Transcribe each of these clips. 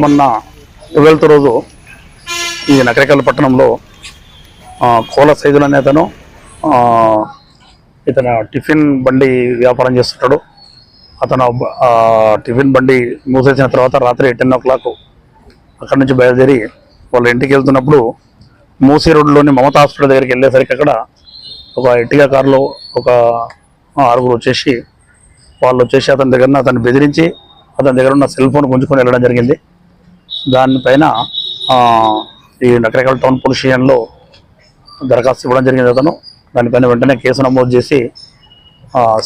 మొన్న 12వ రోజు ఈ నకరేకల్ పట్టణంలో కోల సైదులు అనే అతను ఇతను టిఫిన్ బండి వ్యాపారం చేస్తుంటాడు. అతను టిఫిన్ బండి మూసేసిన తర్వాత రాత్రి 10 o'clock అక్కడి నుంచి బయలుదేరి వాళ్ళ ఇంటికి వెళ్తున్నప్పుడు మూసీ రోడ్లోని మమతా హాస్పిటల్ దగ్గరికి వెళ్ళేసరికి అక్కడ ఒక ఎర్టిగా కారులో ఒక 6గురు వచ్చేసి అతన్ని బెదిరించి అతని దగ్గర ఉన్న సెల్ ఫోన్ గుంజుకొని వెళ్ళడం జరిగింది. దానిపైన ఈ నకరేకల్ టౌన్ పోలీస్ స్టేషన్లో దరఖాస్తు ఇవ్వడం జరిగింది. అతను దానిపైన వెంటనే కేసు నమోదు చేసి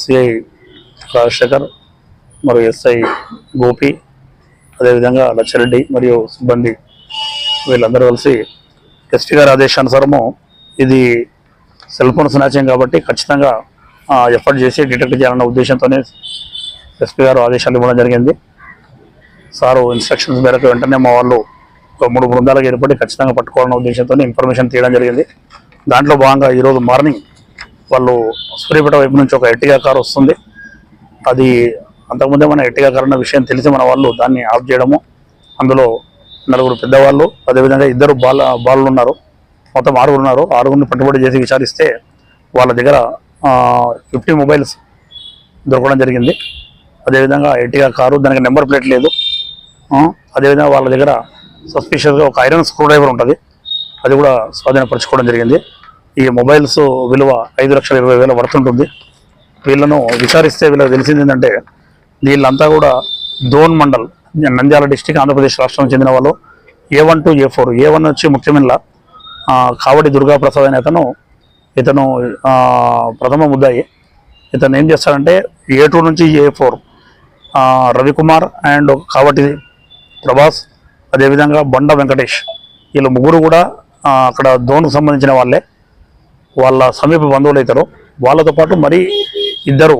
సిఐ రాజశేఖర్ మరియు ఎస్ఐ గోపి అదేవిధంగా లచ్చరెడ్డి మరియు సిబ్బంది వీళ్ళందరూ కలిసి ఎస్పీ గారి ఆదేశానుసారము ఇది సెల్ ఫోన్ స్నాచింగ్ కాబట్టి ఖచ్చితంగా ఎఫర్ట్ చేసి డిటెక్ట్ చేయాలన్న ఉద్దేశంతోనే ఎస్పీ గారు ఆదేశాలు ఇవ్వడం జరిగింది. సారు ఇన్స్ట్రక్షన్స్ మేరకు వెంటనే మా వాళ్ళు ఒక 3 బృందాలకు ఏర్పడి ఖచ్చితంగా పట్టుకోవాలన్న ఉద్దేశంతో ఇన్ఫర్మేషన్ తీయడం జరిగింది. దాంట్లో భాగంగా ఈరోజు మార్నింగ్ వాళ్ళు సూర్యాపేట వైపు నుంచి ఒక ఎర్టిగా కారు వస్తుంది. అది అంతకుముందే మన ఎర్టిగా కారు అన్న విషయం తెలిసి మన వాళ్ళు దాన్ని ఆఫ్ చేయడము, అందులో 4 పెద్దవాళ్ళు అదేవిధంగా 2 బాలులు ఉన్నారు, మొత్తం 6 ఉన్నారు. 6గురిని పట్టుబడి చేసి విచారిస్తే వాళ్ళ దగ్గర 50 మొబైల్స్ దొరకడం జరిగింది. అదేవిధంగా ఎర్టిగా కారు దానికి నెంబర్ ప్లేట్ లేదు. అదేవిధంగా వాళ్ళ దగ్గర సస్పిషియస్గా ఒక ఐరన్ స్క్రూ డ్రైవర్ ఉంటుంది, అది కూడా స్వాధీనపరచుకోవడం జరిగింది. ఈ మొబైల్స్ విలువ 5,20,000 పడుతుంటుంది. వీళ్ళను విచారిస్తే వీళ్ళకి తెలిసింది ఏంటంటే వీళ్ళంతా కూడా దోన్ మండల్ నంద్యాల డిస్టిక్ ఆంధ్రప్రదేశ్ రాష్ట్రానికి చెందిన వాళ్ళు. A1 to A4. A1 వచ్చి ముఖ్యమైన కావడి దుర్గాప్రసాద్ అనే ఇతను ప్రథమ ముద్దాయి. ఇతను ఏం చేస్తాడంటే A2 నుంచి A4 రవికుమార్ అండ్ కావటి ప్రభాస్ అదేవిధంగా బండ వెంకటేష్ వీళ్ళు 3 కూడా అక్కడ దోన్కు సంబంధించిన వాళ్ళే, వాళ్ళ సమీప బంధువులు అవుతారు. వాళ్ళతో పాటు మరి 2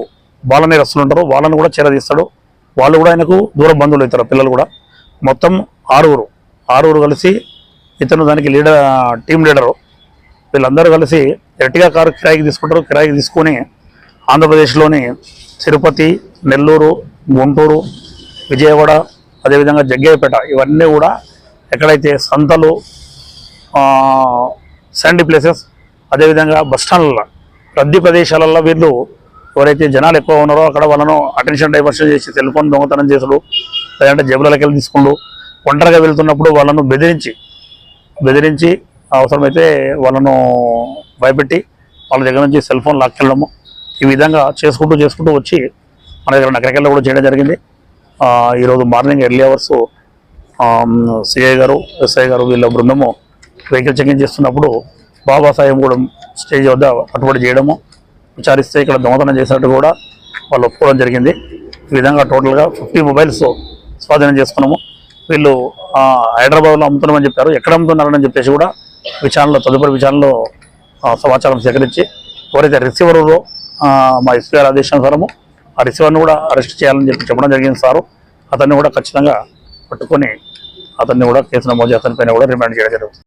బాల నేరస్తులు ఉంటారు, వాళ్ళని కూడా చేరదీస్తాడు. వాళ్ళు కూడా ఆయనకు దూర బంధువులు అవుతారు, పిల్లలు కూడా. మొత్తం 6గురు కలిసి ఇతను దానికి టీం లీడరు. వీళ్ళందరూ కలిసి ఎర్టిగా కారు కిరాయికి తీసుకుంటారు. కిరాయికి తీసుకొని ఆంధ్రప్రదేశ్లోని తిరుపతి, నెల్లూరు, గుంటూరు, విజయవాడ అదేవిధంగా జగ్గయ్యపేట ఇవన్నీ కూడా ఎక్కడైతే సంతలు, శాండీ ప్లేసెస్ అదేవిధంగా బస్టాండ్ల రద్దీ ప్రదేశాలలో వీళ్ళు ఎవరైతే జనాలు ఎక్కువ ఉన్నారో అక్కడ వాళ్ళను అటెన్షన్ డైవర్షన్ చేసి సెల్ ఫోన్ దొంగతనం చేసుడు, లేదంటే జేబులకి వెళ్ళి తీసుకుంటూ ఒంటరిగా వెళ్తున్నప్పుడు వాళ్ళను బెదిరించి అవసరమైతే వాళ్ళను భయపెట్టి వాళ్ళ దగ్గర నుంచి సెల్ ఫోన్ లాక్కెళ్ళడము, ఈ విధంగా చేసుకుంటూ వచ్చి మన దగ్గర నకరేకల్లో కూడా చేయడం జరిగింది. ఈరోజు మార్నింగ్ ఎర్లీ అవర్స్ సిఐ గారు, ఎస్ఐ గారు వీళ్ళ బృందము వెహికల్ చెకింగ్ చేస్తున్నప్పుడు బాబాసాహెబ్గూడెం స్టేజ్ వద్ద పట్టుబడి చేయడము, విచారిస్తే ఇక్కడ దొంగతనం చేసినట్టు కూడా వాళ్ళు ఒప్పుకోవడం జరిగింది. ఈ విధంగా టోటల్గా 50 మొబైల్స్ స్వాధీనం చేసుకున్నాము. వీళ్ళు హైదరాబాద్లో అమ్ముతున్నామని చెప్పారు. ఎక్కడ అమ్ముతున్నారని చెప్పేసి కూడా తదుపరి విచారణలో సమాచారం సేకరించి ఎవరైతే రిసీవరులో మా ఎస్పీ గారి ఆదేశానుసారము ఆ రిసీవర్ను కూడా అరెస్ట్ చేయాలని చెప్పడం జరిగింది. సారు అతన్ని కూడా ఖచ్చితంగా పట్టుకొని అతన్ని కూడా కేసు నమోదు అతనిపైన కూడా రిమాండ్ చేయడం జరుగుతుంది.